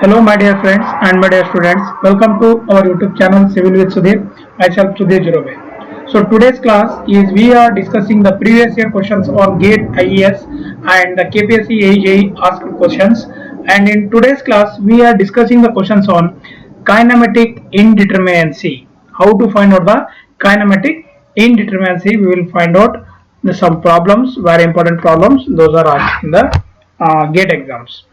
Hello, my dear friends and my dear students. Welcome to our YouTube channel Civil with Sudhir. Myself Sudhir Jirobe. So today's class is we are discussing the previous year questions on GATE IES and the KPSC AJE asked questions. And in today's class, we are discussing the questions on kinematic indeterminacy. How to find out the kinematic indeterminacy? We will find out some problems, very important problems. Those are asked in the GATE exams.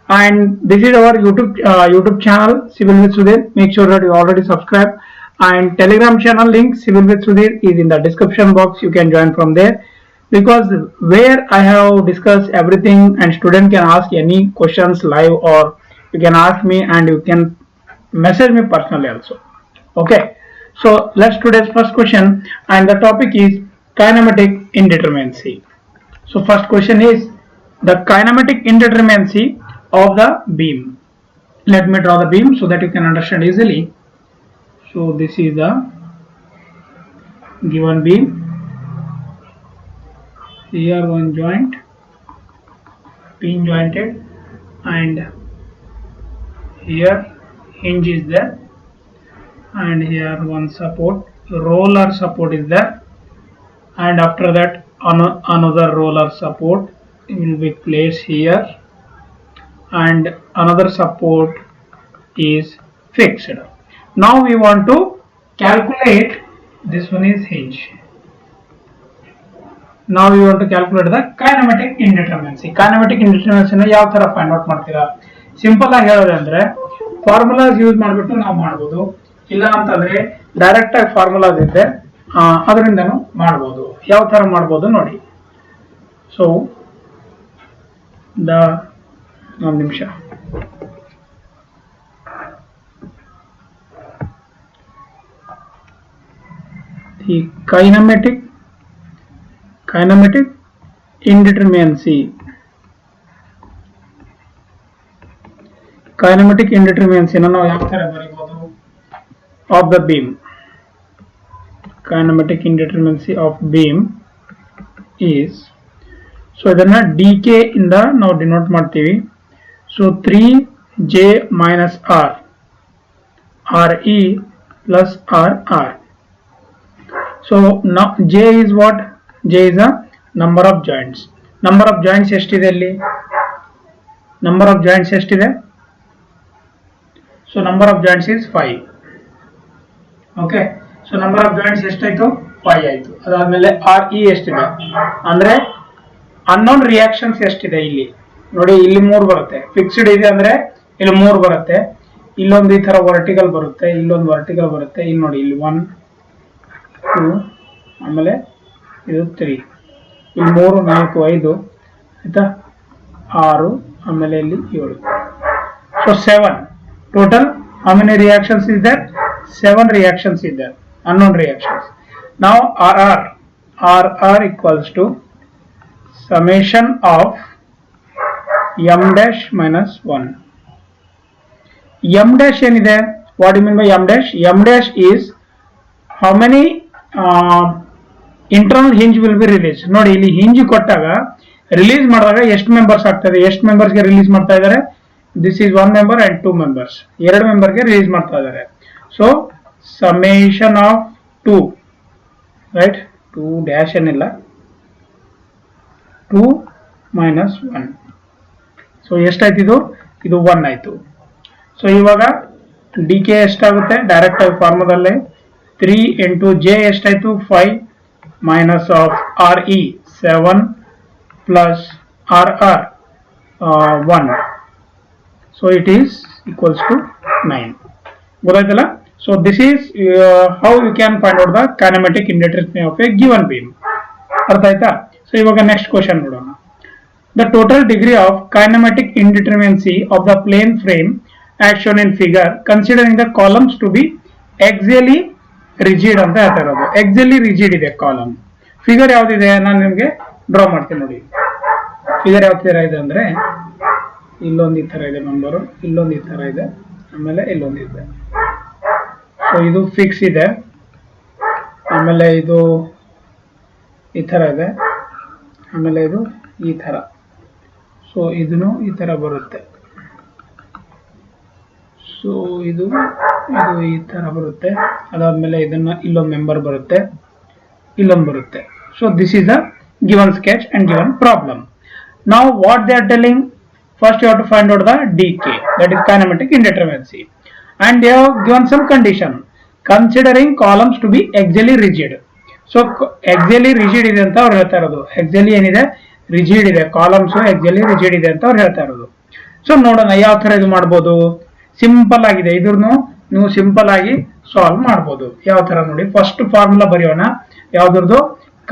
And this is our YouTube channel Civil with Sudhir. Make sure that you already subscribe. And Telegram channel link Civil with Sudhir is in the description box. You can join from there, because where I have discussed everything and student can ask any questions live, or you can ask me and you can message me personally also. Okay, so let's today's first question, and the topic is kinematic indeterminacy. So first question is the kinematic indeterminacy of the beam. Let me draw the beam so that you can understand easily. So this is the given beam. Here one joint, pin jointed, and here hinge is there, and here one support, roller support is there, and after that another roller support will be placed here, and another support is fixed. Now we want to calculate, this one is hinge. Now we want to calculate the kinematic indeterminacy. Kinematic indeterminacy ನ ಯಾವ ತರ find out ಮಾಡ್ತೀರಾ? Simple ಆಗಿ ಹೇಳೋದಂದ್ರೆ formulas use ಮಾಡಿಬಿಟ್ಟು ನಾವು ಮಾಡಬಹುದು. ಇಲ್ಲ ಅಂತಂದ್ರೆ ಡೈರೆಕ್ಟ್ ಆಗಿ ಫಾರ್ಮುಲಾಸ್ ಇದೆ, ಅದರಿಂದನೂ ಮಾಡಬಹುದು. ಯಾವ ತರ ಮಾಡಬಹುದು ನೋಡಿ. ಸೊ ಒಂದು ನಿಮಿಷ. The kinematic indeterminacy. Kinematic indeterminacy ನಾವು ಯಾವ ತರ ಬರೆಯಬಹುದು? Of the beam. Kinematic indeterminacy of beam is, so ಇದನ್ನ dk ಇಂದ ನಾವು ಡಿನೋಟ್ ಮಾಡ್ತೀವಿ. So 3j minus r, re plus rr. So now j is what? J is a number of joints. Number of joints ಎಷ್ಟಿದೆ ಇಲ್ಲಿ? Number of joints ಎಷ್ಟಿದೆ? So number of joints is 5. Okay. So number of joints ಎಷ್ಟಾಯ್ತು? 5 ಆಯ್ತು. ಅದಾದ್ಮೇಲೆ re ಎಷ್ಟಿದೆ ಅಂದ್ರೆ unknown reactions ಎಷ್ಟಿದೆ ಇಲ್ಲಿ ನೋಡಿ. ಇಲ್ಲಿ 3 ಬರುತ್ತೆ. ಫಿಕ್ಸ್ಡ್ ಇದೆ ಅಂದ್ರೆ ಇಲ್ಲಿ 3 ಬರುತ್ತೆ. ಇಲ್ಲೊಂದು ಈ ತರ ವರ್ಟಿಕಲ್ ಬರುತ್ತೆ, ಇಲ್ಲೊಂದು ವರ್ಟಿಕಲ್ ಬರುತ್ತೆ. ಇಲ್ಲಿ ನೋಡಿ, ಇಲ್ಲಿ 1 2 ಆಮೇಲೆ ಇದು 3, ಇಲ್ಲಿ 3 4 5 ಆಯ್ತಾ, 6 ಆಮೇಲೆ ಇಲ್ಲಿ 7. So 7 total. how many reactions is there? 7 reactions is there, unknown reactions. Now rr equals to summation of m dash minus 1. m dash ಏನಿದೆ? what do you mean by m dash? m dash is how many internal hinge will be released. ನೋಡಿ, ಇಲ್ಲಿ hinge ಕೊಟ್ಟಾಗ release ಮಾಡಿದಾಗ ಎಷ್ಟು members ಆಗ್ತದೆ, ಎಷ್ಟು ಮೆಂಬರ್ಸ್ಗೆ release ಮಾಡ್ತಾ ಇದ್ದಾರೆ? This is 1 member and 2 members. 2 ಮೆಂಬರ್ಗೆ ರಿಲೀಸ್ ಮಾಡ್ತಾ ಇದ್ದಾರೆ. So summation of 2, right? 2 dash ಏನಿಲ್ಲ, 2 minus 1. ಸೊ ಎಷ್ಟಾಯ್ತು ಇದು? ಇದು 1 ಆಯ್ತು. ಸೊ ಇವಾಗ ಡಿ ಕೆ ಎಷ್ಟಾಗುತ್ತೆ? ಡೈರೆಕ್ಟ್ ಆಗಿ ಫಾರ್ಮುಲಾದಲ್ಲೇ 3 into j ಎಷ್ಟಾಯ್ತು? 5 minus of re 7 plus rr 1. So it is equals to 9. ಗೊತ್ತಾಯ್ತಲ್ಲ? So this is how you can find out the kinematic indeterminacy of a given beam. ಅರ್ಥ ಆಯ್ತಾ? So ಇವಾಗ next question ನೋಡೋಣ. The total degree of kinematic indeterminacy of the plane frame as shown in figure, considering the columns to be axially rigid ಅಂತ ಹೇಳ್ತಾ ಇರೋದು. axially rigid ಇದೆ column. Figure ಯಾವ್ದಿದೆ ನಾನು ನಿಮಗೆ ಡ್ರಾ ಮಾಡ್ತೀನಿ ನೋಡಿ. ಫಿಗರ್ ಯಾವ ತರ ಇದೆ ಅಂದ್ರೆ ಇಲ್ಲೊಂದು ಈ ತರ ಇದೆ ಮೆಂಬರು, ಇಲ್ಲೊಂದು ಈ ತರ ಇದೆ, ಆಮೇಲೆ ಇಲ್ಲೊಂದು ಇದೆ. ಸೊ ಇದು ಫಿಕ್ಸ್ ಇದೆ, ಆಮೇಲೆ ಇದು ಈ ತರ ಇದೆ, ಆಮೇಲೆ ಇದು ಈ ತರ. ಸೊ ಇದನ್ನು ಈ ತರ ಬರುತ್ತೆ. ಸೊ ಇದು ಈ ತರ ಬರುತ್ತೆ. ಅದಾದ್ಮೇಲೆ ಇದನ್ನ ಇಲ್ಲೊಂದು ಮೆಂಬರ್ ಬರುತ್ತೆ, ಇಲ್ಲೊಂದು ಬರುತ್ತೆ. So this is the given sketch and given problem. ನಾವು what they are telling, first you have to find out the decay, that is kinematic indeterminacy, and they have given some condition considering columns to be axially rigid. So axially rigid ಇದೆ ಅಂತ ಅವ್ರು ಹೇಳ್ತಾ ಇರೋದು. axially ಏನಿದೆ, rigid ಇದೆ, columns axially rigid ಇದೆ ಅಂತ ಅವ್ರು ಹೇಳ್ತಾ ಇರೋದು. ಸೊ ನೋಡೋಣ ಯಾವ ತರ ಇದು ಮಾಡ್ಬೋದು. ಸಿಂಪಲ್ ಆಗಿದೆ, ಇದ್ರನ್ನು ನೀವು ಸಿಂಪಲ್ ಆಗಿ ಸಾಲ್ವ್ ಮಾಡ್ಬೋದು. ಯಾವ ತರ ನೋಡಿ, ಫಸ್ಟ್ ಫಾರ್ಮುಲಾ ಬರೆಯೋಣ. ಯಾವ್ದ್ರದ್ದು,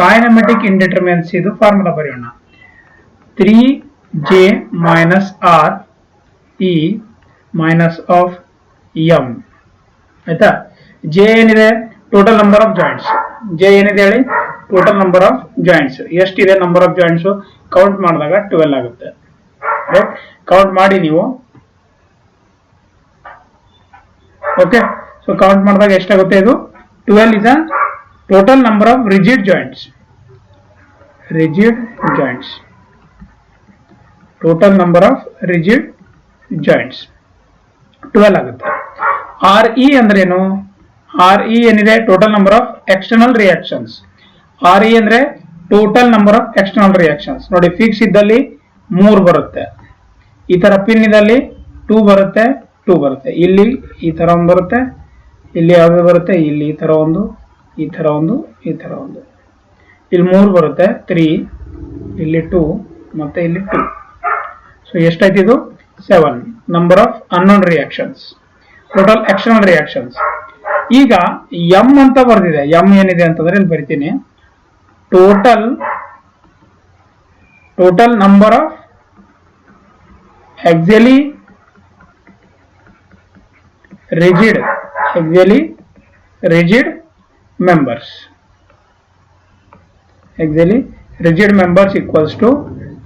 ಕೈನೆಮೆಟಿಕ್ ಇಂಡಿಟರ್ಮಿನೆನ್ಸಿ ಇದು ಫಾರ್ಮುಲಾ ಬರೆಯೋಣ. 3j minus r e minus of m ಆಯ್ತಾ. ಜೆ ಏನಿದೆ, total number of joints. J ಏನಿದೆ ಹೇಳಿ, ಟೋಟಲ್ ನಂಬರ್ ಆಫ್ ಜಾಯಿಂಟ್ಸ್. ಎಷ್ಟಿದೆ ನಂಬರ್ ಆಫ್ ಜಾಯಿಂಟ್ಸ್ ಕೌಂಟ್ ಮಾಡಿದಾಗ 12 ಆಗುತ್ತೆ. ರೈಟ್, ಕೌಂಟ್ ಮಾಡಿ ನೀವು. ಓಕೆ, ಸೊ ಕೌಂಟ್ ಮಾಡಿದಾಗ ಎಷ್ಟಾಗುತ್ತೆ, ಇದು 12 is a total number of rigid joints. Total number of rigid joints 12 ಆಗುತ್ತೆ. ಆರ್ ಇ ಅಂದ್ರೇನು, ಆರ್ ಇ ಏನಿದೆ, total number of external reactions. R E ಅಂದ್ರೆ total number of external reactions. ನೋಡಿ, fix ಇದ್ದಲ್ಲಿ 3 ಬರುತ್ತೆ, ಈ ತರ ಪಿನ್ ಇದ್ದಲ್ಲಿ 2 ಬರುತ್ತೆ, 2 ಬರುತ್ತೆ. ಇಲ್ಲಿ ಈ ತರ ಒಂದು ಬರುತ್ತೆ, ಇಲ್ಲಿ ಯಾವ್ದು ಬರುತ್ತೆ, ಇಲ್ಲಿ ಈ ತರ ಒಂದು, ಈ ತರ ಒಂದು, ಈ ತರ ಒಂದು. ಇಲ್ಲಿ 3 ಬರುತ್ತೆ, 3, ಇಲ್ಲಿ 2 ಮತ್ತೆ ಇಲ್ಲಿ 2. ಸೊ ಎಷ್ಟಾಯ್ತು, ಇದು 7 number of unknown reactions, total external reactions. ಈಗ ಎಂ ಅಂತ ಬರ್ದಿದೆ. ಎಂ ಏನಿದೆ ಅಂತಂದ್ರೆ ಇಲ್ಲಿ ಬರಿತೀನಿ, total number of axially rigid members. Axially rigid members equals to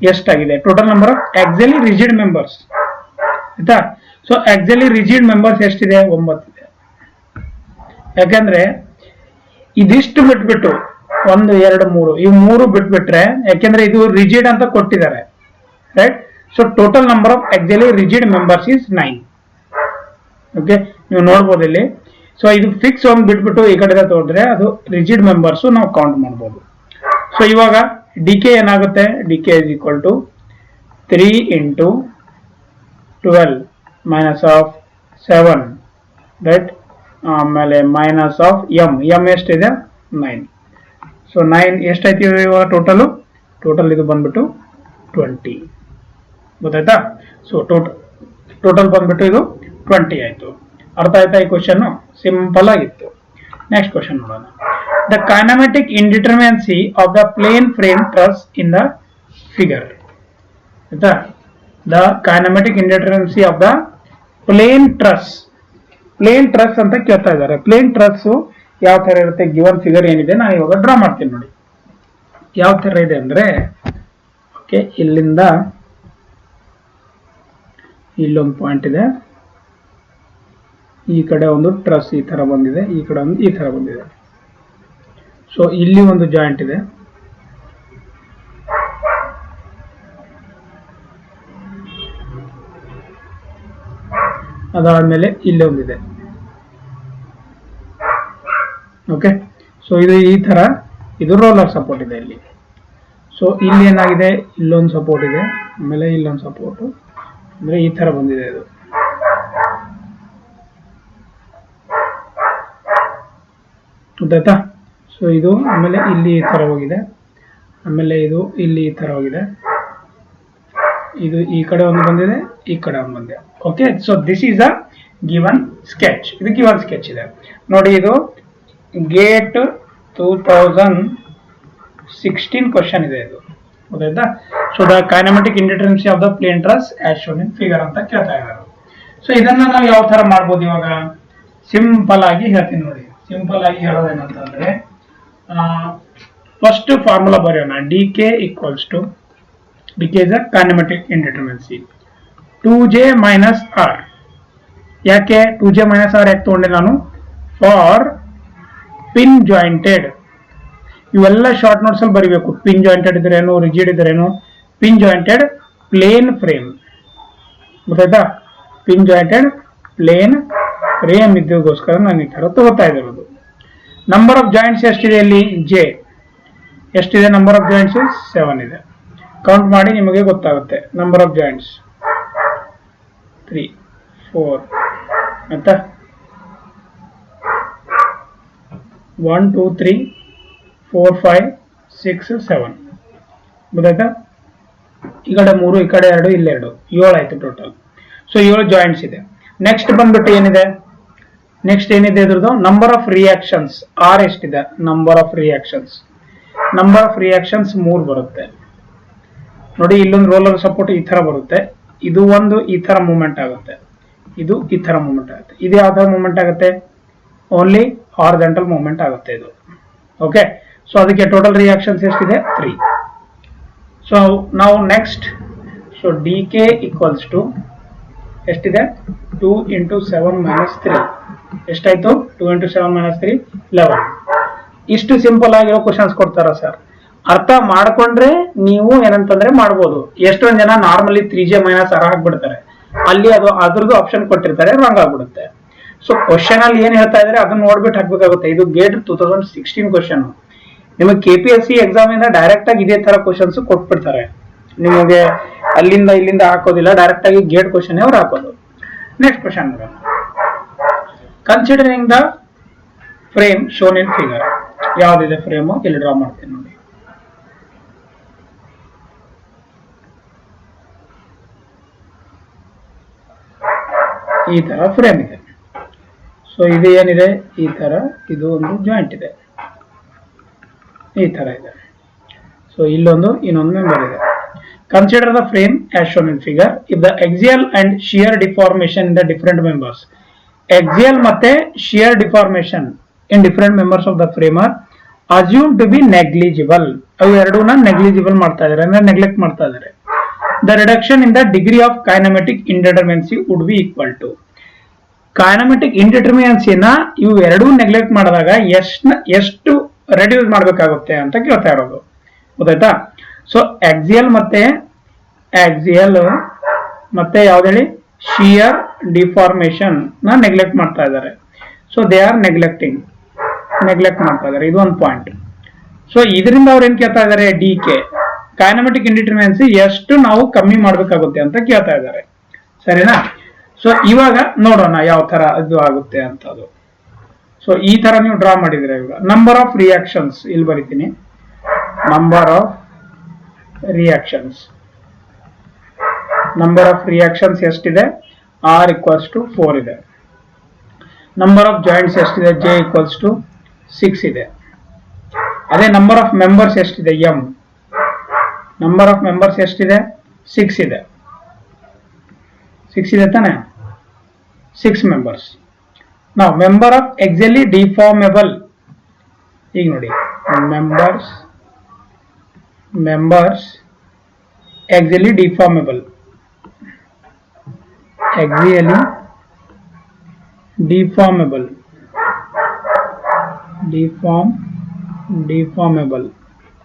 ಎಷ್ಟಾಗಿದೆ, total number of axially rigid members ಆಯ್ತಾ. ಸೊ axially rigid members ಎಷ್ಟಿದೆ, 9 ಇದೆ. ಯಾಕಂದ್ರೆ ಇದಿಷ್ಟು ಬಿಟ್ಬಿಟ್ಟು 1 2 3 ಈ 3 ಬಿಟ್ಬಿಟ್ರೆ, ಯಾಕೆಂದ್ರೆ ಇದು ರಿಜಿಡ್ ಅಂತ ಕೊಟ್ಟಿದ್ದಾರೆ, right. So total number of axially rigid members is 9. Okay, ನೀವು ನೋಡ್ಬೋದು ಇಲ್ಲಿ. ಸೊ ಇದು ಫಿಕ್ಸ್ ಒಂದು ಬಿಟ್ಬಿಟ್ಟು ಈ ಕಡೆ ತಗೊಂಡ್ರೆ ಅದು ರಿಜಿಡ್ ಮೆಂಬರ್ಸ್ ನಾವು ಕೌಂಟ್ ಮಾಡ್ಬೋದು. ಸೊ ಇವಾಗ ಡಿಕೆ ಏನಾಗುತ್ತೆ, DK is equal to 3 into 12 minus of 7, right. ಆಮೇಲೆ ಮೈನಸ್ ಆಫ್ ಎಂ ಎಷ್ಟಿದೆ, 9. ಸೊ 9 ಎಷ್ಟಾಯ್ತು ಇವಾಗ ಟೋಟಲ್ ಇದು ಬಂದ್ಬಿಟ್ಟು 20. ಗೊತ್ತಾಯ್ತಾ. ಸೊ ಟೋಟಲ್ ಬಂದ್ಬಿಟ್ಟು ಇದು 20 ಆಯ್ತು. ಅರ್ಥ ಆಯ್ತಾ ಈ ಕ್ವಶನ್? ಸಿಂಪಲ್ ಆಗಿತ್ತು. ನೆಕ್ಸ್ಟ್ ಕ್ವಶನ್ ನೋಡೋಣ. The kinematic indeterminacy of the plane frame truss in the figure. ಆಯ್ತಾ, the kinematic indeterminacy of the plane truss ಅಂತ ಕೇಳ್ತಾ ಇದ್ದಾರೆ. ಪ್ಲೇನ್ ಟ್ರಸ್ ಯಾವ ತರ ಇರುತ್ತೆ, ಗಿವನ್ ಫಿಗರ್ ಏನಿದೆ ನಾನು ಇವಾಗ ಡ್ರಾ ಮಾಡ್ತೀನಿ ನೋಡಿ. ಯಾವ ತರ ಇದೆ ಅಂದ್ರೆ, ಓಕೆ, ಇಲ್ಲಿಂದ ಇಲ್ಲೊಂದು ಪಾಯಿಂಟ್ ಇದೆ, ಈ ಕಡೆ ಒಂದು ಟ್ರಸ್ ಈ ತರ ಬಂದಿದೆ, ಈ ಕಡೆ ಒಂದು ಈ ತರ ಬಂದಿದೆ. ಸೊ ಇಲ್ಲಿ ಒಂದು ಜಾಯಿಂಟ್ ಇದೆ, ಅದಾದ್ಮೇಲೆ ಇಲ್ಲಿ ಒಂದಿದೆ. ಓಕೆ, ಸೊ ಇದು ಈ ತರ, ಇದು ರೋಲರ್ ಸಪೋರ್ಟ್ ಇದೆ ಇಲ್ಲಿ. ಸೊ ಇಲ್ಲಿ ಏನಾಗಿದೆ, ಇಲ್ಲೊಂದು ಸಪೋರ್ಟ್ ಇದೆ, ಆಮೇಲೆ ಇಲ್ಲೊಂದು ಸಪೋರ್ಟ್, ಅಂದ್ರೆ ಈ ತರ ಬಂದಿದೆ ಇದು. ಗೊತ್ತಾಯ್ತಾ. ಸೊ ಇದು ಆಮೇಲೆ ಇಲ್ಲಿ ಈ ತರ ಹೋಗಿದೆ, ಆಮೇಲೆ ಇದು ಇಲ್ಲಿ ಈ ತರ ಹೋಗಿದೆ, ಇದು ಈ ಕಡೆ ಒಂದು ಬಂದಿದೆ, ಈ ಕಡೆ ಒಂದು ಬಂದಿದೆ. Okay, so this is a given sketch. ಇದು ಗಿವನ್ ಸ್ಕೆಚ್ ಇದೆ ನೋಡಿ. ಇದು ಗೇಟ್ 2016 ಕ್ವಶನ್ ಇದೆ ಇದು. ಗೊತ್ತಾಯ್ತಾ. So the kinematic indeterminacy of the plane truss as shown in figure ಅಂತ ಕೇಳ್ತಾ ಇದ್ದಾರೆ. ಸೊ ಇದನ್ನ ನಾವು ಯಾವ ತರ ಮಾಡ್ಬೋದು, ಇವಾಗ ಸಿಂಪಲ್ ಆಗಿ ಹೇಳ್ತೀನಿ ನೋಡಿ. ಸಿಂಪಲ್ ಆಗಿ ಹೇಳೋದೇನಂತಂದ್ರೆ, ಫಸ್ಟ್ ಫಾರ್ಮುಲಾ ಬರೆಯೋಣ. DK equals to, DK is a kinematic indeterminacy 2j minus r. ಯಾಕೆ 2j minus r ಯಾಕೆ ತಗೊಂಡೆ ನಾನು, ಫಾರ್ ಪಿನ್ ಜಾಯಿಂಟೆಡ್. ಇವೆಲ್ಲ ಶಾರ್ಟ್ ನೋಟ್ಸ್ ಅಲ್ಲಿ ಬರಿಬೇಕು. ಪಿನ್ ಜಾಯಿಂಟೆಡ್ ಇದ್ರೇನು, ರಿಜಿಡ್ ಇದ್ರೇನು. ಪಿನ್ ಜಾಯಿಂಟೆಡ್ ಪ್ಲೇನ್ ಫ್ರೇಮ್, ಗೊತ್ತಾಯ್ತಾ. ಪಿನ್ ಜಾಯಿಂಟೆಡ್ ಪ್ಲೇನ್ ಫ್ರೇಮ್ ಇದ್ದಕ್ಕೋಸ್ಕರ ನಾನು ಈ ತರ ತಗೋತಾ ಇರೋದು. ನಂಬರ್ ಆಫ್ ಜಾಯಿಂಟ್ಸ್ ಎಷ್ಟಿದೆ ಇಲ್ಲಿ? ಜೆ ಎಷ್ಟಿದೆ? ನಂಬರ್ ಆಫ್ ಜಾಯಿಂಟ್ಸ್ 7 ಇದೆ. ಕೌಂಟ್ ಮಾಡಿ ನಿಮಗೆ ಗೊತ್ತಾಗುತ್ತೆ. ನಂಬರ್ ಆಫ್ ಜಾಯಿಂಟ್ಸ್ 3 4 ಮತ್ತೆ 1 2 3 4 5 6 7 ಗೊತ್ತಾಯ್ತಾ? ಈ ಕಡೆ 3 ಈ ಕಡೆ 2 ಇಲ್ಲಿ 2 7 ಆಯ್ತು ಟೋಟಲ್. ಸೊ 7 ಜಾಯಿಂಟ್ಸ್ ಇದೆ. ನೆಕ್ಸ್ಟ್ ಬಂದ್ಬಿಟ್ಟು ಏನಿದೆ? ನೆಕ್ಸ್ಟ್ ಏನಿದೆ ಇದ್ರದ್ದು? ನಂಬರ್ ಆಫ್ ರಿಯಾಕ್ಷನ್ಸ್ ಆರ್ ಎಷ್ಟಿದೆ? ನಂಬರ್ ಆಫ್ ರಿಯಾಕ್ಷನ್ಸ್ 3 ಬರುತ್ತೆ ನೋಡಿ. ಇಲ್ಲೊಂದು ರೋಲರ್ ಸಪೋರ್ಟ್ ಈ ತರ ಬರುತ್ತೆ. ಇದು ಒಂದು ಈ ತರ ಮೂವ್ಮೆಂಟ್ ಆಗುತ್ತೆ, ಇದು ಈ ತರ ಮೂವ್ಮೆಂಟ್ ಆಗುತ್ತೆ. ಇದು ಯಾವ ತರ ಮೂವ್ಮೆಂಟ್ ಆಗುತ್ತೆ? ಓನ್ಲಿ ಹಾರಿಜಾಂಟಲ್ ಮೂವ್ಮೆಂಟ್ ಆಗುತ್ತೆ ಇದು. ಓಕೆ, ಸೊ ಅದಕ್ಕೆ ಟೋಟಲ್ ರಿಯಾಕ್ಷನ್ಸ್ ಎಷ್ಟಿದೆ? 3. ಸೊ ನಾವು next, so D K equals to ಎಷ್ಟಿದೆ? 2 × 7 - 3 ಎಷ್ಟಾಯ್ತು? 2 × 7 - 3 11. ಇಷ್ಟು ಸಿಂಪಲ್ ಆಗಿರೋ ಕ್ವಶನ್ಸ್ ಕೊಡ್ತಾರ ಸರ್. ಅರ್ಥ ಮಾಡ್ಕೊಂಡ್ರೆ ನೀವು ಏನಂತಂದ್ರೆ ಮಾಡ್ಬೋದು. ಎಷ್ಟೊಂದು ಜನ ನಾರ್ಮಲಿ 3J - R ಹಾಕ್ಬಿಡ್ತಾರೆ, ಅಲ್ಲಿ ಅದು ಅದ್ರದ್ದು ಆಪ್ಷನ್ ಕೊಟ್ಟಿರ್ತಾರೆ, ರಾಂಗ್ ಆಗ್ಬಿಡುತ್ತೆ. ಸೊ ಕ್ವಶನ್ ಅಲ್ಲಿ ಏನ್ ಹೇಳ್ತಾ ಇದ್ರೆ ಅದನ್ನ ನೋಡ್ಬಿಟ್ಟು ಹಾಕ್ಬೇಕಾಗುತ್ತೆ. ಇದು ಗೇಟ್ 2016 ಕ್ವಶನ್. ನಿಮಗೆ KPSC ಎಕ್ಸಾಮ್ ಇಂದ ಡೈರೆಕ್ಟ್ ಆಗಿ ಇದೇ ತರ ಕ್ವಶನ್ಸ್ ಕೊಟ್ಬಿಡ್ತಾರೆ. ನಿಮಗೆ ಅಲ್ಲಿಂದ ಇಲ್ಲಿಂದ ಹಾಕೋದಿಲ್ಲ, ಡೈರೆಕ್ಟ್ ಆಗಿ ಗೇಟ್ ಕ್ವಶನ್ ಅವ್ರು ಹಾಕೋದು. Next question, considering the frame shown in figure. ಯಾವ್ದಿದೆ ಫ್ರೇಮ್? ಇಲ್ಲಿ ಡ್ರಾ ಮಾಡ್ತೀನಿ ನೋಡಿ. ಈ ತರ ಫ್ರೇಮ್ ಇದೆ. ಸೊ ಇದು ಏನಿದೆ? ಈ ತರ ಇದು ಒಂದು ಜಾಯಿಂಟ್ ಇದೆ, ಈ ತರ ಇದೆ. ಸೊ ಇಲ್ಲೊಂದು ಇನ್ನೊಂದು ಮೆಂಬರ್ ಇದೆ. Consider the frame as shown in figure if the axial and shear deformation in the different members. Axial ಮತ್ತೆ shear deformation in different members of the frame are assume to be negligible. ಅವು ಎರಡೂನ negligible ಮಾಡ್ತಾ ಇದಾರೆ, ಅಂದ್ರೆ neglect ಮಾಡ್ತಾ ಇದಾರೆ. The reduction in the degree of kinematic indeterminacy would be equal to. Kinematic indeterminacy ನ ಇವು ಎರಡೂ ನೆಗ್ಲೆಕ್ಟ್ ಮಾಡಿದಾಗ ಎಷ್ಟು ರೆಡ್ಯೂಸ್ ಮಾಡಬೇಕಾಗುತ್ತೆ ಅಂತ ಕೇಳ್ತಾ ಇರೋದು. ಗೊತ್ತಾಯ್ತಾ? ಸೊ ಆಕ್ಸಿಯಲ್ ಮತ್ತೆ ಯಾವ್ದು ಹೇಳಿ? ಶಿಯರ್ ಡಿಫಾರ್ಮೇಶನ್ ನ ನೆಗ್ಲೆಕ್ಟ್ ಮಾಡ್ತಾ ಇದ್ದಾರೆ. ಸೊ ದೇ ಆರ್ ನೆಗ್ಲೆಕ್ಟ್ ಮಾಡ್ತಾ ಇದ್ದಾರೆ. ಇದು ಒಂದು ಪಾಯಿಂಟ್. ಸೊ ಇದರಿಂದ ಅವ್ರು ಏನ್ ಕೇಳ್ತಾ ಇದ್ದಾರೆ? ಡಿ ಕೆ ಕೈನಮೆಟಿಕ್ ಇಂಡಿಟರ್ಮಿನೆನ್ಸಿ ಎಷ್ಟು ನಾವು ಕಮ್ಮಿ ಮಾಡಬೇಕಾಗುತ್ತೆ ಅಂತ ಕೇಳ್ತಾ ಇದ್ದಾರೆ. ಸರಿನಾ? ಸೊ ಇವಾಗ ನೋಡೋಣ ಯಾವ ತರ ಅದು ಆಗುತ್ತೆ ಅಂತ. ಅದು ಸೊ ಈ ತರ ನೀವು ಡ್ರಾ ಮಾಡಿದ್ರೆ ಇವಾಗ ನಂಬರ್ ಆಫ್ ರಿಯಾಕ್ಷನ್ಸ್ ಇಲ್ಲಿ ಬರೀತೀನಿ. ನಂಬರ್ ಆಫ್ ರಿಯಾಕ್ಷನ್ಸ್ ಎಷ್ಟಿದೆ? R = 4 ಇದೆ. ನಂಬರ್ ಆಫ್ ಜಾಯಿಂಟ್ಸ್ ಎಷ್ಟಿದೆ? J = 6 ಇದೆ. ಅದೇ ನಂಬರ್ ಆಫ್ ಮೆಂಬರ್ಸ್ ಎಷ್ಟಿದೆ? M. ನಂಬರ್ ಆಫ್ ಮೆಂಬರ್ಸ್ ಎಷ್ಟಿದೆ? 6 ಇದೆ. 6 ಇದೆ ತಾನೆ? 6 ಮೆಂಬರ್ಸ್. ನಾವು ಮೆಂಬರ್ ಆಫ್ ಎಕ್ಸಾಕ್ಟ್ಲಿ ಡಿಫಾರ್ಮೇಬಲ್. ಈಗ ನೋಡಿ, ಮೆಂಬರ್ಸ್ ಎಕ್ಸಾಕ್ಟ್ಲಿ ಡಿಫಾರ್ಮೇಬಲ್.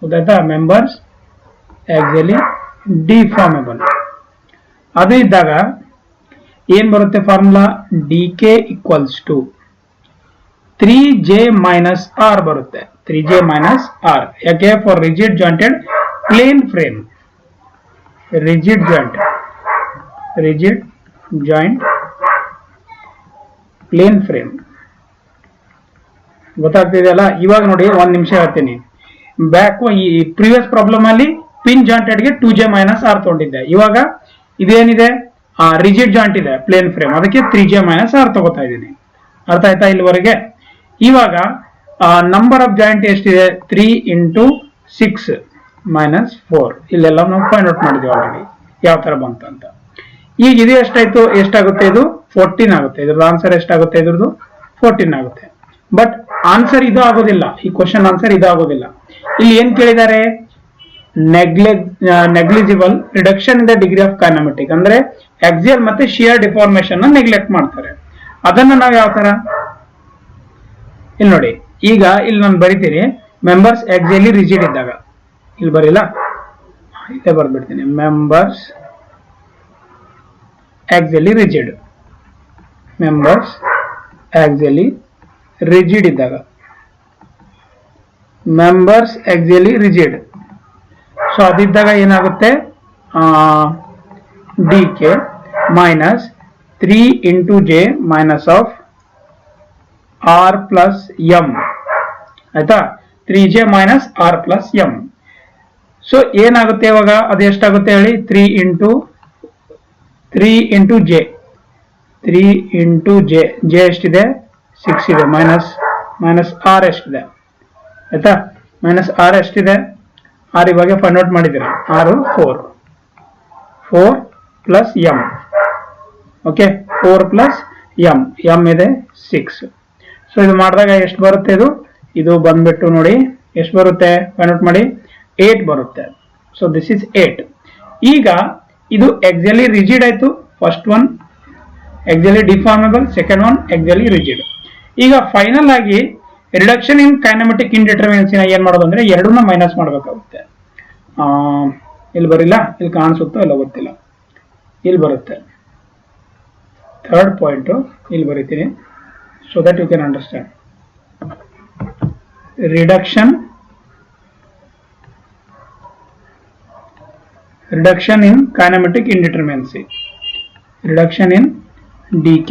ಗೊತ್ತಾಯ್ತಾ? Members exactly deformable. ಅದು ಇದ್ದಾಗ ಏನ್ ಬರುತ್ತೆ formula? DK equals to 3J - R ಬರುತ್ತೆ. 3J - R. ಯಾಕೆ? For rigid jointed plane frame. Rigid joint plane frame. ಗೊತ್ತಾಗ್ತಿದೆಯಲ್ಲ? ಇವಾಗ ನೋಡಿ, ಒಂದ್ ನಿಮಿಷ ಹೇಳ್ತೀನಿ. ಈ ಪ್ರೀವಿಯಸ್ ಪ್ರಾಬ್ಲಮ್ ಅಲ್ಲಿ ಪಿನ್ ಜಾಯಿಂಟೆಡ್ಗೆ 2J - R ತಗೊಂಡಿದ್ದೆ. ಇವಾಗ ಇದೇನಿದೆ? ರಿಜಿಡ್ ಜಾಯಿಂಟ್ ಇದೆ, ಪ್ಲೇನ್ ಫ್ರೇಮ್, ಅದಕ್ಕೆ 3J - R ತಗೋತಾ ಇದ್ದೀನಿ. ಅರ್ಥ ಆಯ್ತಾ ಇಲ್ಲಿವರೆಗೆ? ಇವಾಗ ನಂಬರ್ ಆಫ್ ಜಾಯಿಂಟ್ ಎಷ್ಟಿದೆ? 3 × 6 - 4. ಇಲ್ಲೆಲ್ಲ ನಾವು ಫೈಂಡ್ ಔಟ್ ಮಾಡಿದ್ವಿ ಆಲ್ರೆಡಿ ಯಾವ ತರ ಬಂತು ಅಂತ. ಈಗ ಇದು ಎಷ್ಟಾಗುತ್ತೆ? ಇದು 14 ಆಗುತ್ತೆ. ಇದ್ರದ್ದು ಆನ್ಸರ್ ಎಷ್ಟಾಗುತ್ತೆ? ಇದ್ರದ್ದು 14 ಆಗುತ್ತೆ. ಬಟ್ ಆನ್ಸರ್ ಇದು ಆಗೋದಿಲ್ಲ. ಈ ಕ್ವಶನ್ ಆನ್ಸರ್ ಇದು ಆಗೋದಿಲ್ಲ. ಇಲ್ಲಿ ಏನ್ ಕೇಳಿದ್ದಾರೆ? Negligible reduction in the degree of kinematic, ಅಂದ್ರೆ ಆಕ್ಸಿಯಲ್ ಮತ್ತೆ ಶಿಯರ್ ಡಿಫಾರ್ಮೇಶನ್ ನೆಗ್ಲೆಕ್ಟ್ ಮಾಡ್ತಾರೆ. ಅದನ್ನ ನಾವು ಯಾವ ತರ? ಇಲ್ಲಿ ನೋಡಿ, ಈಗ ಇಲ್ಲಿ ನಾನು ಬರಿತೀನಿ ಮೆಂಬರ್ಸ್ ಆಕ್ಸಿಯಲಿ ರಿಜಿಡ್ ಇದ್ದಾಗ. ಇಲ್ಲಿ ಬರಿಲ್ಲ, ಇಲ್ಲೇ ಬರ್ಬಿಡ್ತೀನಿ. Members axially rigid members axially rigid ಇದ್ದಾಗ, ಮೆಂಬರ್ಸ್ ಆಕ್ಸಿಯಲಿ ರಿಜಿಡ್. ಸೊ ಅದಿದ್ದಾಗ ಏನಾಗುತ್ತೆ, D K minus 3 into J minus of R plus M. ಆಯ್ತಾ, 3j minus R plus M. So ಏನಾಗುತ್ತೆ ಇವಾಗ, ಅದು ಎಷ್ಟಾಗುತ್ತೆ ಹೇಳಿ, 3 into J, 3 into J, J ಎಷ್ಟಿದೆ 6 ಇದೆ, ಮೈನಸ್ ಆರ್ ಎಷ್ಟಿದೆ, ಆಯ್ತಾ, ಮೈನಸ್ ಆರ್ ಎಷ್ಟಿದೆ, ಆರ್ ಇವಾಗ ಫೈಂಡ್ ಔಟ್ ಮಾಡಿದ್ದೀರಾ, R 4 plus M. Okay, 4 plus M, M ಇದೆ 6. ಸೊ ಇದು ಮಾಡಿದಾಗ ಎಷ್ಟು ಬರುತ್ತೆ, ಇದು ಬಂದ್ಬಿಟ್ಟು ನೋಡಿ ಎಷ್ಟು ಬರುತ್ತೆ, ಫೈಂಡ್ ಔಟ್ ಮಾಡಿ, 8 ಬರುತ್ತೆ. So this is 8. ಈಗ ಇದು ಆಕ್ಸಿಯಲಿ ರಿಜಿಡ್ ಆಯ್ತು, first one axially deformable, second one axially rigid. ಈಗ ಫೈನಲ್ ಆಗಿ ರಿಡಕ್ಷನ್ ಇನ್ ಕೈನೆಮೆಟಿಕ್ ಇಂಡಿಟರ್ಮಿನೆನ್ಸಿ ಏನ್ ಮಾಡೋದು ಅಂದ್ರೆ ಎರಡನ್ನ ಮೈನಸ್ ಮಾಡಬೇಕಾಗುತ್ತೆ. ಇಲ್ಲಿ ಬರಿಲ್ಲ, ಇಲ್ಲಿ ಕಾಣಿಸುತ್ತೋ ಇಲ್ಲ ಗೊತ್ತಿಲ್ಲ, ಇಲ್ಲಿ ಬರುತ್ತೆ. ಥರ್ಡ್ ಪಾಯಿಂಟ್ ಇಲ್ಲಿ ಬರೀತೀನಿ, so that you can understand. Reduction in kinematic indeterminacy, reduction in dk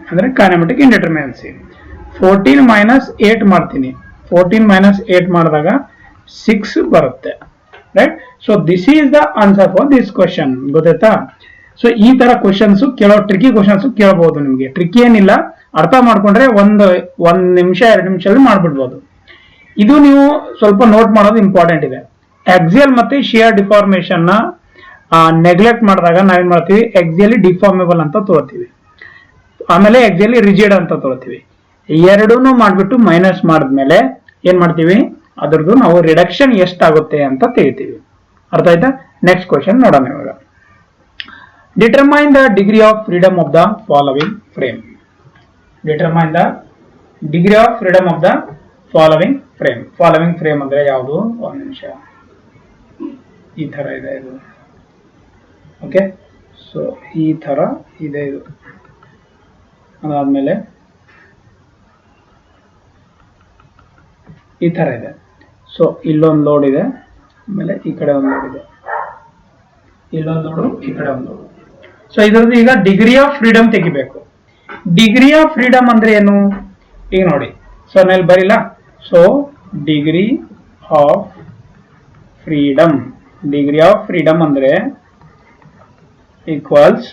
ಅಂದ್ರೆ kinematic indeterminacy. 14 minus 8 ಮಾಡ್ತೀನಿ, 14 minus 8 ಮಾಡಿದಾಗ 6 ಬರುತ್ತೆ, right. So this is the answer for this question. ಗೊತ್ತಾಯ್ತಾ? ಸೊ ಈ ತರ ಕ್ವಶನ್ಸ್ ಕೆಲವು ಟ್ರಿಕಿ ಕ್ವಶನ್ಸ್ ಕೇಳಬಹುದು. ನಿಮಗೆ ಟ್ರಿಕಿ ಏನಿಲ್ಲ, ಅರ್ಥ ಮಾಡ್ಕೊಂಡ್ರೆ ಒಂದ್ ನಿಮಿಷ 2 ನಿಮಿಷದಲ್ಲಿ ಮಾಡ್ಬಿಡ್ಬೋದು. ಇದು ನೀವು ಸ್ವಲ್ಪ ನೋಟ್ ಮಾಡೋದು ಇಂಪಾರ್ಟೆಂಟ್ ಇದೆ. ಆಕ್ಸಿಯಲ್ ಮತ್ತೆ ಶಿಯರ್ ಡಿಫಾರ್ಮೇಶನ್ ನ ನೆಗ್ಲೆಕ್ಟ್ ಮಾಡಿದಾಗ ನಾವೇನ್ ಮಾಡ್ತೀವಿ, ಆಕ್ಸಿಯಲಿ ಡಿಫಾರ್ಮೇಬಲ್ ಅಂತ ತಗೋತೀವಿ, ಆಮೇಲೆ ಆಕ್ಸಿಯಲಿ ರಿಜಿಡ್ ಅಂತ ತಗೋತೀವಿ. ಎರಡೂನು ಮಾಡ್ಬಿಟ್ಟು ಮೈನಸ್ ಮಾಡಿದ್ಮೇಲೆ ಏನ್ ಮಾಡ್ತೀವಿ, ಅದ್ರದ್ದು ನಾವು ರಿಡಕ್ಷನ್ ಎಷ್ಟಾಗುತ್ತೆ ಅಂತ ತಿಳಿತೀವಿ. ಅರ್ಥ ಆಯ್ತಾ? ನೆಕ್ಸ್ಟ್ ಕ್ವಶನ್ ನೋಡೋಣ ಇವಾಗ. Determine the degree of freedom of the following frame. Determine the degree of freedom of the following frame. Following frame ಅಂದ್ರೆ ಯಾವುದು? ಒಂದು ನಿಮಿಷ, ಈ ತರ ಇದೆ ಇದು. ಓಕೆ, ಸೊ ಈ ತರ ಇದೆ ಇದು. ಅದಾದ್ಮೇಲೆ ಈ ತರ ಇದೆ. ಸೊ ಇಲ್ಲೊಂದು ಲೋಡ್ ಇದೆ, ಆಮೇಲೆ ಈ ಕಡೆ ಒಂದು ಲೋಡ್ ಇದೆ, ಇಲ್ಲೊಂದು ಲೋಡು, ಈ ಕಡೆ ಒಂದು ಲೋಡು. ಸೊ ಇದರದ್ದು ಈಗ ಡಿಗ್ರಿ ಆಫ್ ಫ್ರೀಡಮ್ ತೆಗಿಬೇಕು. ಡಿಗ್ರಿ ಆಫ್ ಫ್ರೀಡಮ್ ಅಂದ್ರೆ ಏನು? ಈಗ ನೋಡಿ, ಸೊ ನಾನು ಬರಿಲ್ಲ. So degree of freedom, degree of freedom ಅಂದ್ರೆ ಈಕ್ವಲ್ಸ್,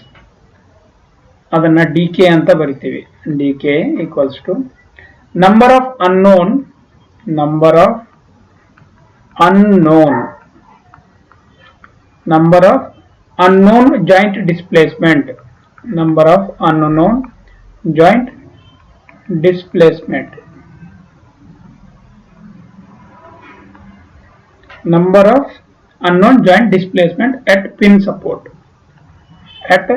ಅದನ್ನ ಡಿ ಕೆ ಅಂತ ಬರಿತೀವಿ. D K equals to number of unknown, number of unknown, number of unknown joint displacement, number of unknown joint displacement, number of unknown joint displacement at pin support, at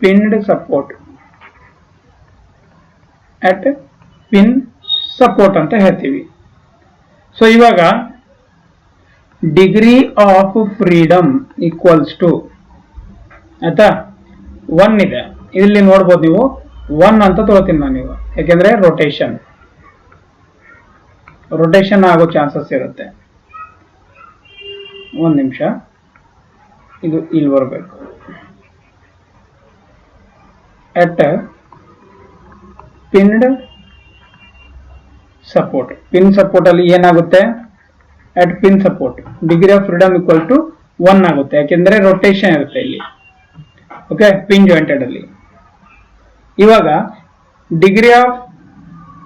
pinned support, at pin support ಅಂತ ಹೇಳ್ತೀವಿ. So ಇವಾಗ degree of freedom equals to, ಆಯ್ತಾ, 1 ಇದೆ. ಇಲ್ಲಿ ನೋಡ್ಬೋದು ನೀವು, 1 ಅಂತ ತಗೋತೀನಿ ನಾನು ಈಗ, ಯಾಕೆಂದ್ರೆ ರೊಟೇಷನ್ ಆಗೋ ಚಾನ್ಸಸ್ ಇರುತ್ತೆ. ಒಂದು ನಿಮಿಷ, ಇದು ಇಲ್ಲಿ ಬರಬೇಕು. At pinned support, pin support ಅಲ್ಲಿ ಏನಾಗುತ್ತೆ, at pin support degree of freedom equal to 1 ಆಗುತ್ತೆ, ಯಾಕೆಂದ್ರೆ ರೊಟೇಷನ್ ಇರುತ್ತೆ ಇಲ್ಲಿ. ಓಕೆ, ಪಿನ್ ಜಾಯಿಂಟೆಡ್ ಅಲ್ಲಿ. ಇವಾಗ ಡಿಗ್ರಿ ಆಫ್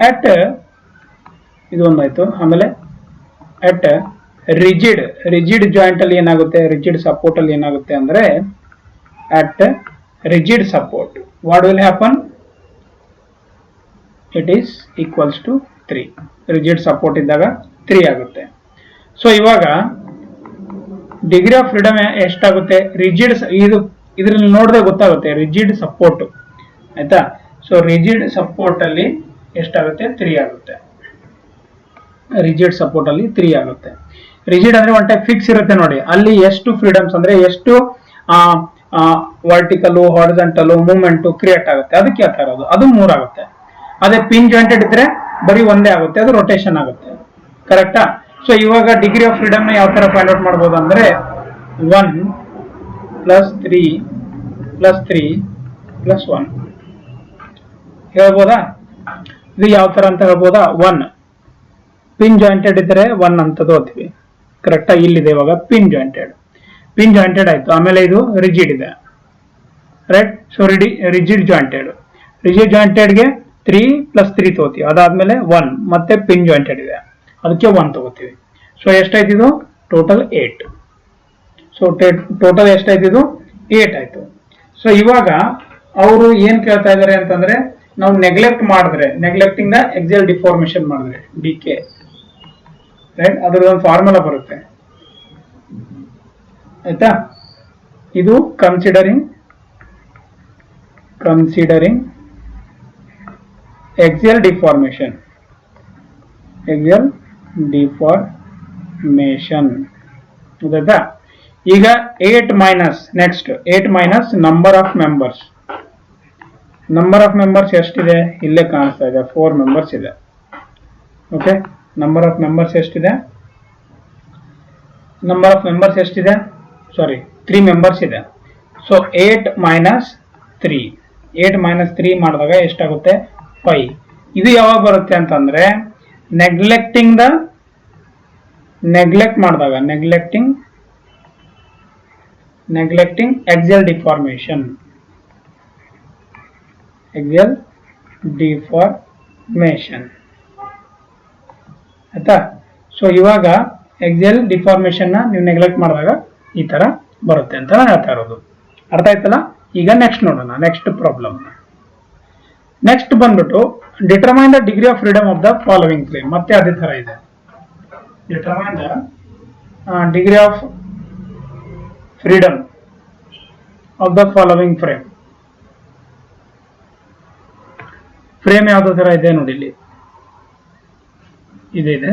ಅಟ್, ಇದು ಒಂದಾಯ್ತು. ಆಮೇಲೆ ಅಟ್ ರಿಜಿಡ್ ಜಾಯಿಂಟ್ ಅಲ್ಲಿ ಏನಾಗುತ್ತೆ, ರಿಜಿಡ್ ಸಪೋರ್ಟ್ ಅಲ್ಲಿ ಏನಾಗುತ್ತೆ ಅಂದ್ರೆ at rigid support what will happen, it is equals to 3. Rigid support ಇದ್ದಾಗ 3 ಆಗುತ್ತೆ. ಸೊ ಇವಾಗ ಡಿಗ್ರಿ ಆಫ್ ಫ್ರೀಡಮ್ ಎಷ್ಟಾಗುತ್ತೆ, ರಿಜಿಡ್, ಇದ್ರಲ್ಲಿ ನೋಡಿದ್ರೆ ಗೊತ್ತಾಗುತ್ತೆ, ರಿಜಿಡ್ ಸಪೋರ್ಟ್, ಆಯ್ತಾ. ಸೊ ರಿಜಿಡ್ ಸಪೋರ್ಟ್ ಅಲ್ಲಿ ಎಷ್ಟಾಗುತ್ತೆ, 3 ಆಗುತ್ತೆ. ರಿಜಿಡ್ ಸಪೋರ್ಟ್ ಅಲ್ಲಿ 3 ಆಗುತ್ತೆ. ರಿಜಿಡ್ ಅಂದ್ರೆ ಒನ್ ಟೈಪ್ ಫಿಕ್ಸ್ ಇರುತ್ತೆ ನೋಡಿ, ಅಲ್ಲಿ ಎಷ್ಟು ಫ್ರೀಡಮ್ಸ್ ಅಂದ್ರೆ ಎಷ್ಟು ವರ್ಟಿಕಲ್ ಹಾರಿಜಾಂಟಲ್ ಮೂವ್ಮೆಂಟ್ ಕ್ರಿಯೇಟ್ ಆಗುತ್ತೆ, ಅದಕ್ಕೆ ಹೇಳ್ತಾ ಇರೋದು. ಅದು 3 ಆಗುತ್ತೆ. ಅದೇ ಪಿನ್ ಜಾಯಿಂಟೆಡ್ ಇದ್ರೆ ಬರೀ ಒಂದೇ ಆಗುತ್ತೆ, ಅದು ರೊಟೇಷನ್ ಆಗುತ್ತೆ. ಕರೆಕ್ಟಾ? ಸೊ ಇವಾಗ ಡಿಗ್ರಿ ಆಫ್ ಫ್ರೀಡಮ್ ನ ಯಾವ ತರ ಫೈಂಡ್ ಔಟ್ ಮಾಡಬಹುದು ಅಂದ್ರೆ 1 + 3 + 3 + 1 ಹೇಳ್ಬೋದಾ? ಇದು ಯಾವ ತರ ಅಂತ ಹೇಳ್ಬೋದಾ? 1 ಪಿನ್ ಜಾಯಿಂಟೆಡ್ ಇದ್ರೆ 1 ಅಂತ ತಗೋತೀವಿ. ಕರೆಕ್ಟಾ? ಇಲ್ಲಿದೆ ಇವಾಗ ಪಿನ್ ಜಾಯಿಂಟೆಡ್ ಆಯ್ತು. ಆಮೇಲೆ ಇದು ರಿಜಿಡ್ ಇದೆ, ರೈಟ್? ಸೊ ರಿಜಿಡ್ ಜಾಯಿಂಟೆಡ್ಗೆ 3 + 3 ತಗೋತೀವಿ. ಅದಾದ್ಮೇಲೆ 1 ಮತ್ತೆ ಪಿನ್ ಜಾಯಿಂಟೆಡ್ ಇದೆ, ಅದಕ್ಕೆ 1 ತಗೋತೀವಿ. ಸೊ ಎಷ್ಟಾಯ್ತು ಇದು? ಟೋಟಲ್ 8. ಸೊ ಟೋಟಲ್ ಎಷ್ಟಾಯ್ತು? ಇದು 8 ಆಯ್ತು. ಸೊ ಇವಾಗ ಅವರು ಏನ್ ಕೇಳ್ತಾ ಇದಾರೆ ಅಂತಂದ್ರೆ, ನಾವು ನೆಗ್ಲೆಕ್ಟಿಂಗ್ ದ ಎಕ್ಸಿಯಲ್ ಡಿಫಾರ್ಮೇಶನ್ ಮಾಡಿದ್ರೆ ಡಿಕೆ, ರೈಟ್? ಅದ್ರದ್ದೊಂದು ಫಾರ್ಮುಲಾ ಬರುತ್ತೆ, ಆಯ್ತಾ? ಇದು ಕನ್ಸಿಡರಿಂಗ್ ಎಕ್ಸಿಯಲ್ ಡಿಫಾರ್ಮೇಶನ್ ಗೊತ್ತಾಯ್ತಾ? ಈಗ 8 ಮೈನಸ್ ನಂಬರ್ ಆಫ್ ಮೆಂಬರ್ಸ್ ಎಷ್ಟಿದೆ? ಇಲ್ಲೇ ಕಾಣಿಸ್ತಾ ಇದೆ, 4 ಮೆಂಬರ್ಸ್ ಇದೆ. ಓಕೆ, ನಂಬರ್ ಆಫ್ ಮೆಂಬರ್ಸ್ ಎಷ್ಟಿದೆ? 3 ಮೆಂಬರ್ಸ್ ಇದೆ. ಸೊ 8 - 3 ಮಾಡಿದಾಗ ಎಷ್ಟಾಗುತ್ತೆ? 5. ಇದು ಯಾವಾಗ ಬರುತ್ತೆ ಅಂತಂದ್ರೆ ನೆಗ್ಲೆಕ್ಟಿಂಗ್ ಎಕ್ಸಿಯಲ್ ಡಿಫಾರ್ಮೇಶನ್ ಆಯ್ತಾ? ಸೊ ಇವಾಗ ಎಕ್ಸಿಯಲ್ ಡಿಫಾರ್ಮೇಶನ್ ನ ನೀವು ನೆಗ್ಲೆಕ್ಟ್ ಮಾಡಿದಾಗ ಈ ತರ ಬರುತ್ತೆ ಅಂತ ನಾನು ಹೇಳ್ತಾ ಇರೋದು. ಅರ್ಥ ಆಯ್ತಲ್ಲ? ಈಗ ನೆಕ್ಸ್ಟ್ ನೋಡೋಣ, ನೆಕ್ಸ್ಟ್ ಪ್ರಾಬ್ಲಮ್. ನೆಕ್ಸ್ಟ್ ಬಂದ್ಬಿಟ್ಟು determine the degree of freedom of the following frame. ಮತ್ತೆ ಅದೇ ತರ ಇದೆ, determine the degree of freedom of the following frame. Frame ಯಾವ್ದು ತರ ಇದೆ ನೋಡಿ, ಇಲ್ಲಿ ಇದೆ,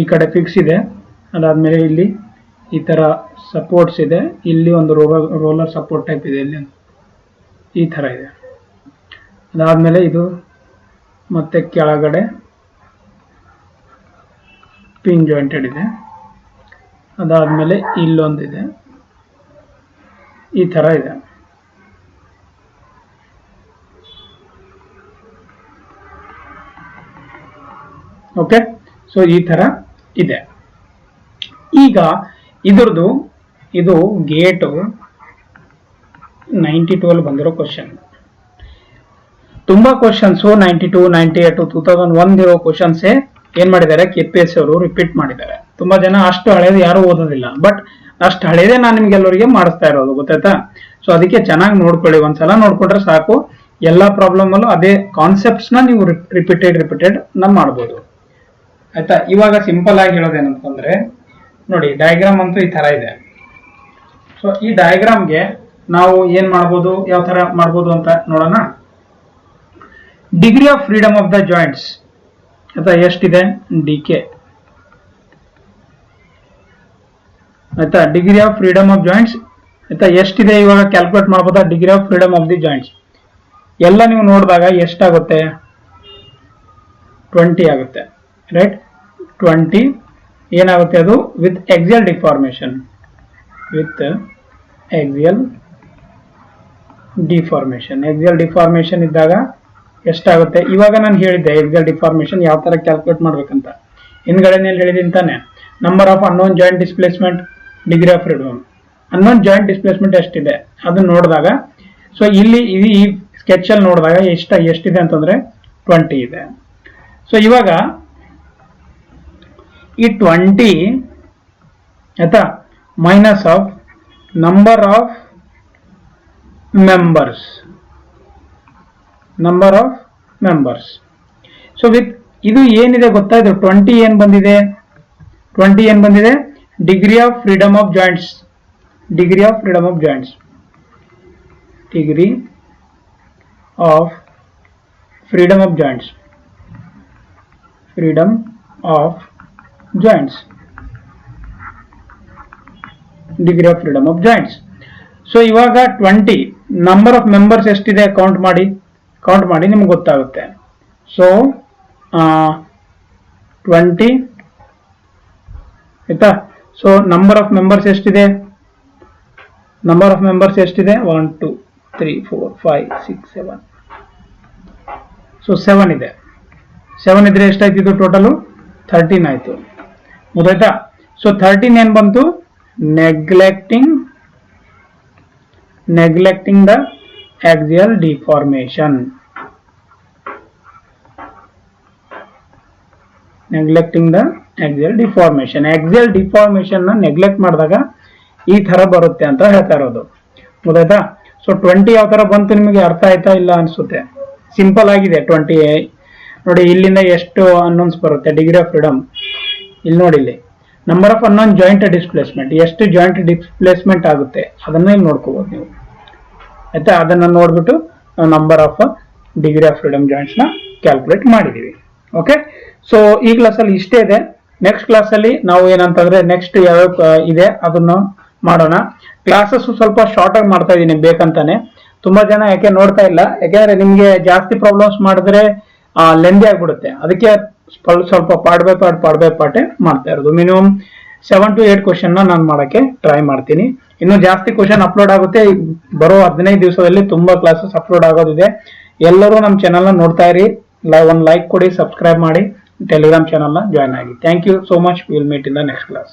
ಈ ಕಡೆ ಫಿಕ್ಸ್ ಇದೆ, ಅದಾದ್ಮೇಲೆ ಇಲ್ಲಿ ಈ ತರ ಸಪೋರ್ಟ್ಸ್ ಇದೆ, ಇಲ್ಲಿ ಒಂದು ರೋಲರ್ ಸಪೋರ್ಟ್ ಟೈಪ್ ಇದೆ, ಇಲ್ಲಿ ಈ ತರ ಇದೆ. ಅದಾದ್ಮೇಲೆ ಇದು ಮತ್ತೆ ಕೆಳಗಡೆ ಪಿನ್ ಜಾಯಿಂಟೆಡ್ ಇದೆ, ಅದಾದ್ಮೇಲೆ ಇಲ್ಲೊಂದಿದೆ, ಈ ತರ ಇದೆ. ಓಕೆ, ಸೊ ಈ ತರ ಇದೆ. ಈಗ ಇದು ಗೇಟ್ 92 ಅಲ್ಲಿ ಬಂದಿರೋ ಕ್ವಶನ್. ತುಂಬಾ ಕ್ವಶನ್ಸ್ 92, 98, 2001 ಇರೋ ಕ್ವಶನ್ಸ್ ಏನ್ ಮಾಡಿದ್ದಾರೆ, KPSC ಅವರು ರಿಪೀಟ್ ಮಾಡಿದ್ದಾರೆ. ತುಂಬಾ ಜನ ಅಷ್ಟು ಹಳೇದು ಯಾರು ಓದೋದಿಲ್ಲ, ಬಟ್ ಅಷ್ಟು ಹಳೇದೇ ನಾನು ನಿಮ್ಗೆಲ್ಲರಿಗೆ ಮಾಡಿಸ್ತಾ ಇರೋದು, ಗೊತ್ತಾಯ್ತಾ? ಸೊ ಅದಕ್ಕೆ ಚೆನ್ನಾಗಿ ನೋಡ್ಕೊಳ್ಳಿ, ಒಂದ್ಸಲ ನೋಡ್ಕೊಂಡ್ರೆ ಸಾಕು. ಎಲ್ಲಾ ಪ್ರಾಬ್ಲಮ್ ಅಲ್ಲೂ ಅದೇ ಕಾನ್ಸೆಪ್ಟ್ಸ್ ನ ನೀವು ರಿಪೀಟೆಡ್ ಮಾಡ್ಬೋದು, ಆಯ್ತಾ? ಇವಾಗ ಸಿಂಪಲ್ ಆಗಿ ಹೇಳೋದೇನಂತಂದ್ರೆ ನೋಡಿ, ಡಯಾಗ್ರಾಮ್ ಅಂತೂ ಈ ತರ ಇದೆ. ಸೊ ಈ ಡಯಾಗ್ರಾಮ್ಗೆ ನಾವು ಏನ್ ಮಾಡ್ಬೋದು, ಯಾವ ತರ ಮಾಡ್ಬೋದು ಅಂತ ನೋಡೋಣ. Degree of freedom of the joints ಆಯ್ತಾ, ಎಷ್ಟಿದೆ? ಡಿಕೆ, ಆಯ್ತಾ? Degree of freedom of joints ಆಯ್ತಾ, ಎಷ್ಟಿದೆ ಇವಾಗ ಕ್ಯಾಲ್ಕುಲೇಟ್ ಮಾಡ್ಬೋದಾ? Degree of freedom of the joints ಎಲ್ಲ ನೀವು ನೋಡಿದಾಗ ಎಷ್ಟಾಗುತ್ತೆ? 20 ಆಗುತ್ತೆ, ರೈಟ್? 20 ಏನಾಗುತ್ತೆ? ಅದು with axial deformation axial deformation ಇದ್ದಾಗ ಎಷ್ಟಾಗುತ್ತೆ? ಇವಾಗ ನಾನು ಹೇಳಿದ್ದೆ ಎಕ್ಸಿಯಲ್ ಡಿಫಾರ್ಮೇಶನ್ ಯಾವ ತರ ಕ್ಯಾಲ್ಕುಲೇಟ್ ಮಾಡ್ಬೇಕಂತ, ಹಿಂದ್ಗಡೆನೇ ಹೇಳಿದೀನಿ ತಾನೆ. Number of unknown joint displacement, degree of freedom. Unknown joint displacement ಎಷ್ಟಿದೆ ಅದನ್ನ ನೋಡಿದಾಗ, ಸೊ ಇಲ್ಲಿ ಈ ಸ್ಕೆಚ್ ಅಲ್ಲಿ ನೋಡಿದಾಗ ಎಷ್ಟಿದೆ ಅಂತಂದ್ರೆ 20 ಇದೆ. ಸೊ ಇವಾಗ ಈ 20 ಆಯ್ತಾ, minus of number of members. So with ಇದು ಏನಿದೆ ಗೊತ್ತಾ? ಇದು 20 ಏನ್ ಬಂದಿದೆ? Degree of freedom of joints, degree of freedom of joints. So ಇವಾಗ 20 ನಂಬರ್ ಆಫ್ ಮೆಂಬರ್ಸ್ ಎಷ್ಟಿದೆ ಕೌಂಟ್ ಮಾಡಿ ನಿಮ್ಗೆ ಗೊತ್ತಾಗುತ್ತೆ. ಸೊ 20 ಆಯ್ತಾ. ಸೊ ನಂಬರ್ ಆಫ್ ಮೆಂಬರ್ಸ್ ಎಷ್ಟಿದೆ 1 2 3 4 5 6 7. ಸೊ 7 ಇದೆ. 7 ಇದ್ರೆ ಎಷ್ಟಾಯ್ತು ಇದು ಟೋಟಲು 13 ಆಯ್ತು. ಗೊತ್ತಾಯ್ತಾ. ಸೊ 13 ಏನ್ ಬಂತು, neglecting the axial deformation. axial deformation ನ ನೆಗ್ಲೆಕ್ಟ್ ಮಾಡಿದಾಗ ಈ ತರ ಬರುತ್ತೆ ಅಂತ ಹೇಳ್ತಾ ಇರೋದು. ಗೊತ್ತಾಯ್ತಾ. ಸೊ 20 ಯಾವ ತರ ಬಂತು ನಿಮಗೆ ಅರ್ಥ ಆಯ್ತಾ ಇಲ್ಲ ಅನ್ಸುತ್ತೆ. ಸಿಂಪಲ್ ಆಗಿದೆ. 20 ನೋಡಿ, ಇಲ್ಲಿಂದ ಎಷ್ಟು ಅನ್ನೌನ್ಸ್ ಬರುತ್ತೆ, ಡಿಗ್ರಿ ಆಫ್ ಫ್ರೀಡಮ್ ಇಲ್ಲಿ ನೋಡಿ, ಇಲ್ಲಿ number of unknown joint displacement, ಎಷ್ಟು ಜಾಯಿಂಟ್ ಡಿಸ್ಪ್ಲೇಸ್ಮೆಂಟ್ ಆಗುತ್ತೆ ಅದನ್ನ ಇಲ್ಲಿ ನೋಡ್ಕೋಬಹುದು ನೀವು. ಆಯ್ತಾ. ಅದನ್ನ ನೋಡ್ಬಿಟ್ಟು ನಾವು number of degree of freedom joints ನ ಕ್ಯಾಲ್ಕುಲೇಟ್ ಮಾಡಿದೀವಿ. ಓಕೆ. ಸೊ ಈ ಕ್ಲಾಸ್ ಅಲ್ಲಿ ಇಷ್ಟೇ ಇದೆ. ನೆಕ್ಸ್ಟ್ ಕ್ಲಾಸ್ ಅಲ್ಲಿ ನಾವು ಏನಂತಂದ್ರೆ ನೆಕ್ಸ್ಟ್ ಯಾವ ಇದೆ ಅದನ್ನ ಮಾಡೋಣ. ಕ್ಲಾಸಸ್ ಸ್ವಲ್ಪ ಶಾರ್ಟ್ ಆಗಿ ಮಾಡ್ತಾ ಇದೀನಿ ಬೇಕಂತಾನೆ. ತುಂಬಾ ಜನ ಯಾಕೆ ನೋಡ್ತಾ ಇಲ್ಲ, ಯಾಕೆಂದ್ರೆ ನಿಮ್ಗೆ ಜಾಸ್ತಿ ಪ್ರಾಬ್ಲಮ್ಸ್ ಮಾಡಿದ್ರೆ ಲೆಂದಿ ಆಗ್ಬಿಡುತ್ತೆ. ಅದಕ್ಕೆ ಸ್ವಲ್ಪ ಪಾರ್ಟ್ ಬೈ ಪಾರ್ಟ್ ಮಾಡ್ತಾ ಇರೋದು. ಮಿನಿಮಮ್ 7 to 8 ಕ್ವಶನ್ ನಾನು ಮಾಡಕ್ಕೆ ಟ್ರೈ ಮಾಡ್ತೀನಿ. ಇನ್ನು ಜಾಸ್ತಿ ಕ್ವಶನ್ ಅಪ್ಲೋಡ್ ಆಗುತ್ತೆ. ಬರೋ 15 ದಿವಸದಲ್ಲಿ ತುಂಬಾ ಕ್ಲಾಸಸ್ ಅಪ್ಲೋಡ್ ಆಗೋದಿದೆ. ಎಲ್ಲರೂ ನಮ್ಮ ಚಾನಲ್ ನ ನೋಡ್ತಾ ಇರಿ. ಒಂದು ಲೈಕ್ ಕೊಡಿ, ಸಬ್ಸ್ಕ್ರೈಬ್ ಮಾಡಿ, ಟೆಲಿಗ್ರಾಮ್ ಚಾನಲ್ ನ ಜಾಯ್ನ್ ಆಗಿ. Thank you so much. Will meet in the next class.